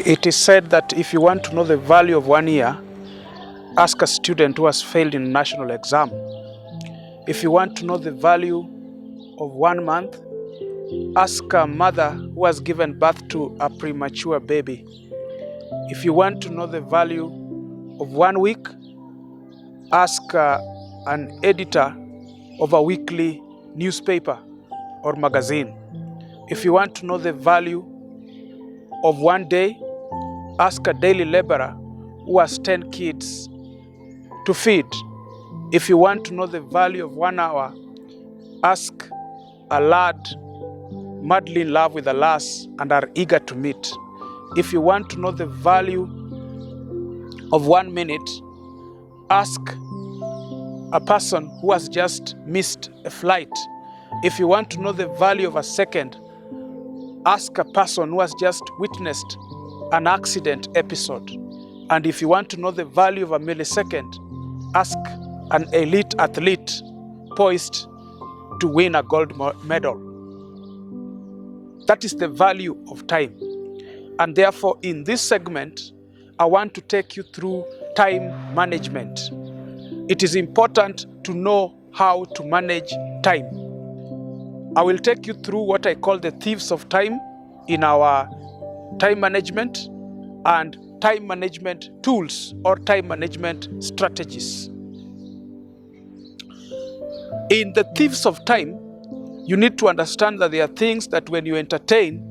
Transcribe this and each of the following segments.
It is said that if you want to know the value of 1 year, ask a student who has failed in a national exam. If you want to know the value of 1 month, ask a mother who has given birth to a premature baby. If you want to know the value of 1 week, ask an editor of a weekly newspaper or magazine. If you want to know the value of 1 day, ask a daily laborer who has 10 kids to feed. If you want to know the value of 1 hour, ask a lad madly in love with a lass and are eager to meet. If you want to know the value of 1 minute, ask a person who has just missed a flight. If you want to know the value of a second, ask a person who has just witnessed an accident episode. And if you want to know the value of a millisecond, ask an elite athlete poised to win a gold medal. That is the value of time. And therefore, in this segment, I want to take you through time management. It is important to know how to manage time. I will take you through what I call the thieves of time in our time management and time management tools or time management strategies. In the thieves of time, you need to understand that there are things that when you entertain,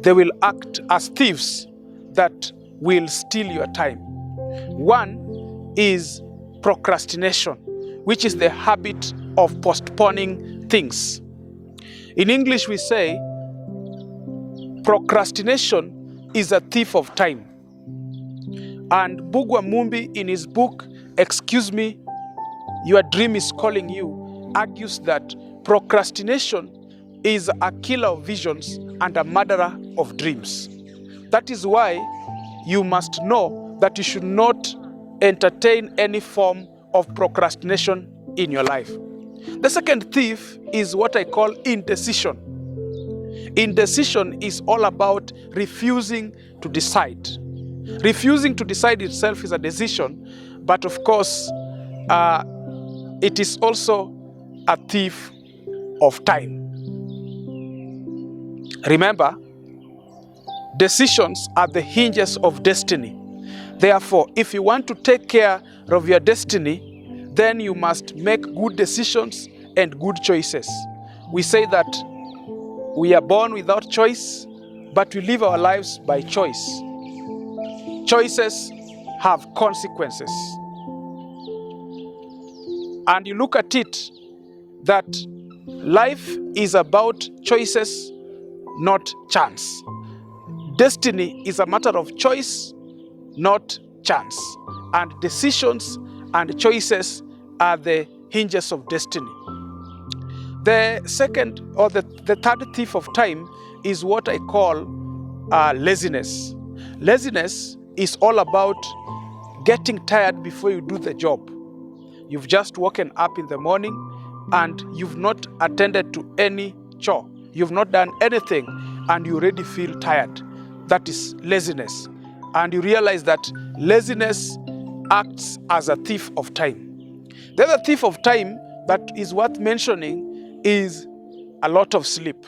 they will act as thieves that will steal your time. One is procrastination, which is the habit of postponing things. In English, we say procrastination is a thief of time. And Bugwa Mumbi, in his book, Excuse Me, Your Dream is Calling You, argues that procrastination is a killer of visions and a murderer of dreams. That is why you must know that you should not entertain any form of procrastination in your life. The second thief is what I call indecision. Indecision is all about refusing to decide. Refusing to decide itself is a decision, but of course, it is also a thief of time. Remember, decisions are the hinges of destiny. Therefore, if you want to take care of your destiny, then you must make good decisions and good choices. We say that we are born without choice, but we live our lives by choice. Choices have consequences. And you look at it that life is about choices, not chance. Destiny is a matter of choice, not chance. And decisions and choices are the hinges of destiny. The second or the third thief of time is what I call laziness. Laziness is all about getting tired before you do the job. You've just woken up in the morning and you've not attended to any chore. You've not done anything and you already feel tired. That is laziness. And you realize that laziness acts as a thief of time. The other thief of time that is worth mentioning is a lot of sleep.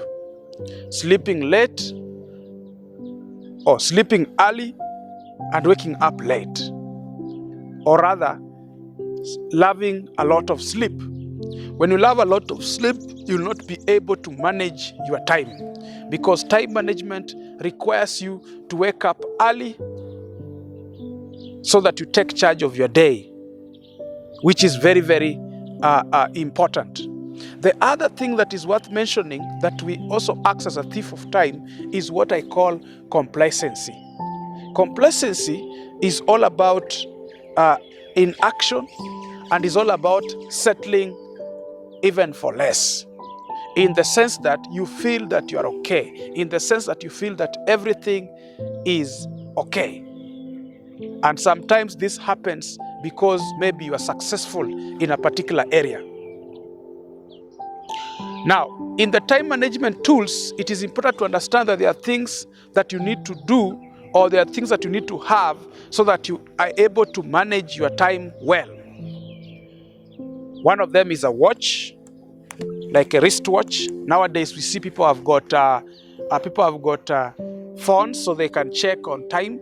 Sleeping late or sleeping early and waking up late. Or rather, loving a lot of sleep. When you love a lot of sleep, you'll not be able to manage your time, because time management requires you to wake up early so that you take charge of your day, which is very, very important. The other thing that is worth mentioning that we also acts as a thief of time is what I call complacency. Complacency is all about inaction and is all about settling even for less. In the sense that you feel that you are okay. In the sense that you feel that everything is okay. And sometimes this happens because maybe you are successful in a particular area. Now, in the time management tools, it is important to understand that there are things that you need to do or there are things that you need to have so that you are able to manage your time well. One of them is a watch, like a wristwatch. Nowadays, we see people have got phones so they can check on time,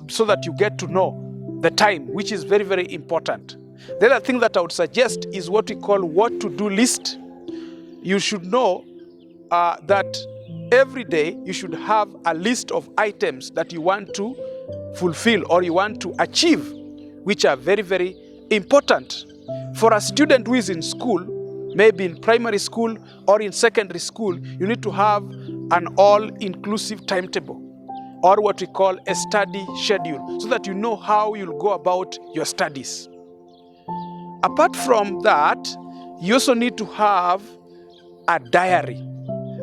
so that you get to know the time, which is very, very important. The other thing that I would suggest is what we call what to do list. You should know that every day you should have a list of items that you want to fulfill or you want to achieve, which are very, very important. For a student who is in school, maybe in primary school or in secondary school, you need to have an all-inclusive timetable, or what we call a study schedule, so that you know how you'll go about your studies. Apart from that, you also need to have a diary.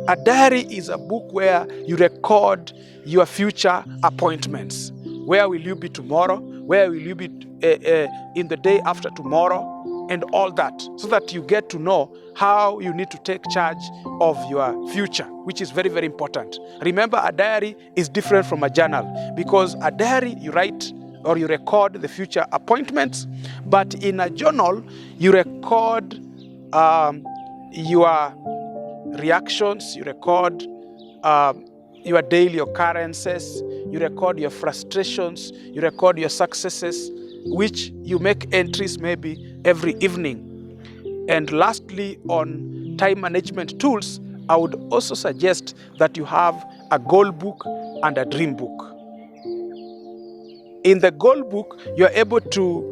A diary is a book where you record your future appointments. Where will you be tomorrow? Where will you be in the day after tomorrow? And all that, so that you get to know how you need to take charge of your future, which is very, very important. Remember, a diary is different from a journal, because a diary you write or you record the future appointments, but in a journal you record your reactions, you record your daily occurrences, you record your frustrations, you record your successes, which you make entries maybe every evening. And lastly, on time management tools, I would also suggest that you have a goal book and a dream book. In the goal book, you are able to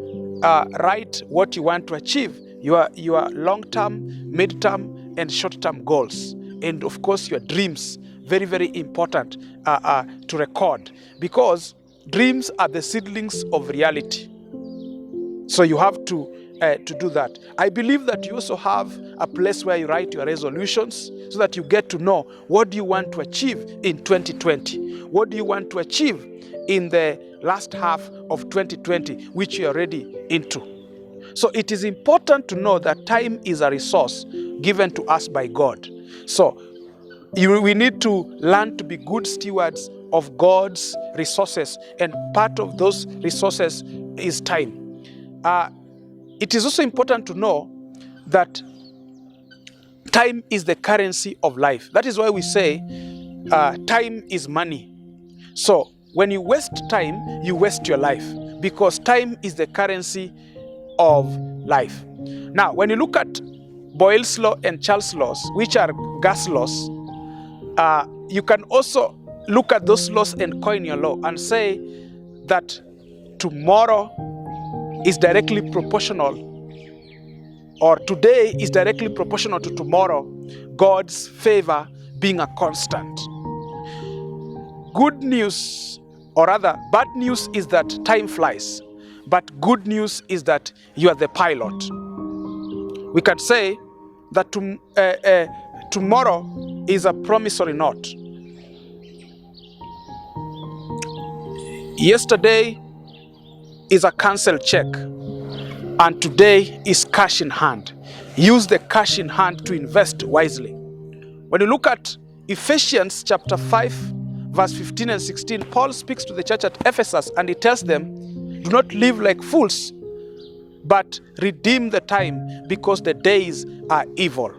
write what you want to achieve, your long-term, mid-term, and short-term goals. And of course, your dreams, very, very important to record, because dreams are the seedlings of reality. So you have to do that. I believe that you also have a place where you write your resolutions, so that you get to know what do you want to achieve in 2020. What do you want to achieve in the last half of 2020, which you are already into. So it is important to know that time is a resource given to us by God. So we need to learn to be good stewards of God's resources, and part of those resources is time. It is also important to know that time is the currency of life. That is why we say time is money. So when you waste time, you waste your life, because time is the currency of life. Now, when you look at Boyle's law and Charles' laws, which are gas laws, you can also look at those laws and coin your law and say that tomorrow is directly proportional, or today is directly proportional to tomorrow, God's favor being a constant. Good news, or rather, bad news is that time flies, but good news is that you are the pilot. We can say that tomorrow is a promissory note. Yesterday is a cancelled check, and today is cash in hand. Use the cash in hand to invest wisely. When you look at Ephesians chapter 5, verse 15 and 16, Paul speaks to the church at Ephesus, and he tells them, do not live like fools, but redeem the time, because the days are evil.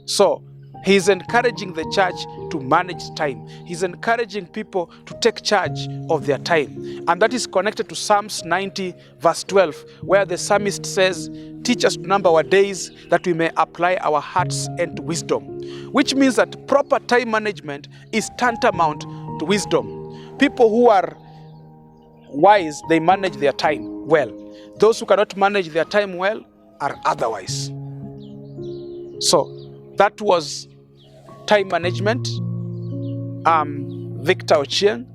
So he's encouraging the church to manage time. He's encouraging people to take charge of their time. And that is connected to Psalms 90, verse 12, where the psalmist says, teach us to number our days, that we may apply our hearts and to wisdom. Which means that proper time management is tantamount to wisdom. People who are wise, they manage their time well. Those who cannot manage their time well are otherwise. So that was time management. I'm Victor Ochieng,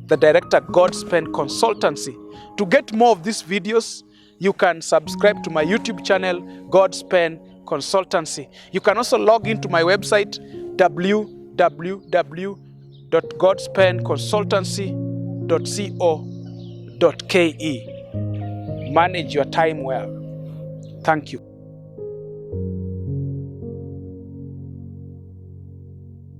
the director, Godspen Consultancy. To get more of these videos, you can subscribe to my YouTube channel, Godspen Consultancy. You can also log into my website, www.godspenconsultancy.co.ke. Manage your time well. Thank you.